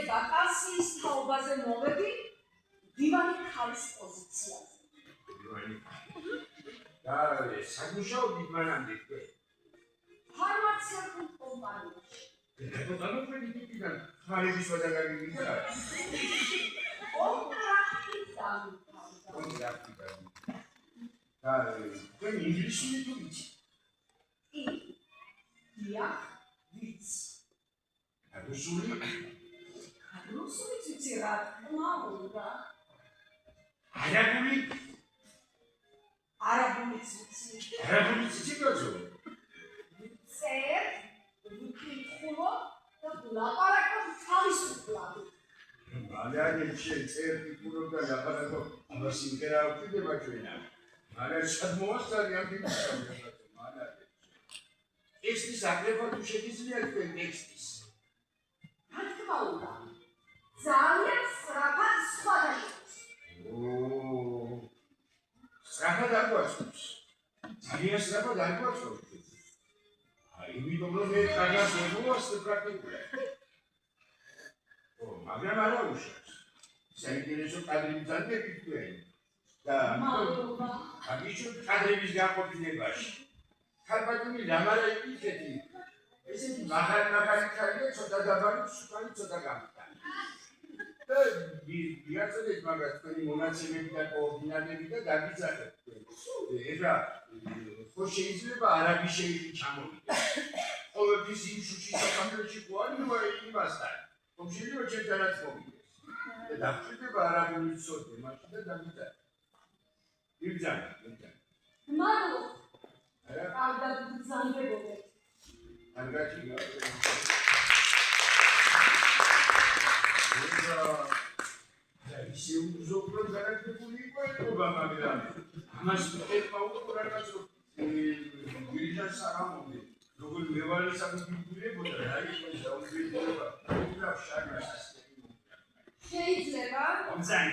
ვაკანსიის თაობაზე მოვედი დივანი ხალის პოზიციაზე. და სამუშაობთ მანამდე თქვენ? ფარმაცევტულ კომპანიაში. დაგმოგვიდიდან ხარების ვადაგები ვიდა? კონტრაქტიდან. და თქვენ ინგლისური თუ ვიცით? დიახ, ვიცი. რუსული? რუსული ვიცი რა თქმა უნდა. არაბული? არაბულიც ვიცი. არაბულიც იცით? წერ, ვიკითხულო და ვლაპარაკობ თავისუფლად. მაგრამ შენ წერ ვიკითხულობ და ლაპარაკობ, აბა სიმღერა ვკიდება ჩვენა. მაგრამ შად მოასწარი ამ თემას. ტექსტის აღება თუ შეგიძლია თქვენ ტექსტის? რა თქმა უნდა. ძალიან სწრაფად სხვა დაიწყოს. სწრაფად არ გვაწყობს. ძალიან სწრაფად არ გვაწყობს. იმიტომ რომ მე კარგად მოვასწრებ პრაქტიკულად. მაგრამ არა უშავს. საინტერესო კადრები ძალიან გიქვენ. და მადლობა. აგიჩვენ კადრების გაყოფილებაში. ქარბატონი რამარა იკითხეთი. ესეთი მაღალი ქარია ცოტა დაბალი, სუკანი ცოტა გამტანი. და ვიაწოდეთ მაგას თქვენი მონაცემები და კოორდინატები და დაგიძახეთ თქვენ. ეხლა ხო შეიძლება არაბი შეიჭი ჩამოვიდეს. ყოველთვის იმ შუში საფრანგეთში ხო არის იმასთან. რომ შეიძლება ჩემთანაც მოვიდეს. და დაგჭირდება არაბული ცოდე, მაშინ და დაგიძახეთ. იბრძანა. მადლობა. კარგად გძანდებოდეთ. კარგად ისე უზოგრო გარანტებული იყო ეთობა, მაგრამ ამას ეთმა უკვე რაღაც გიჟას არამონდე. როგორ მევალი საფუძვლებოდა რა იყო და უბრალოდ შეიძლება შარმას შეიძლება ამზანი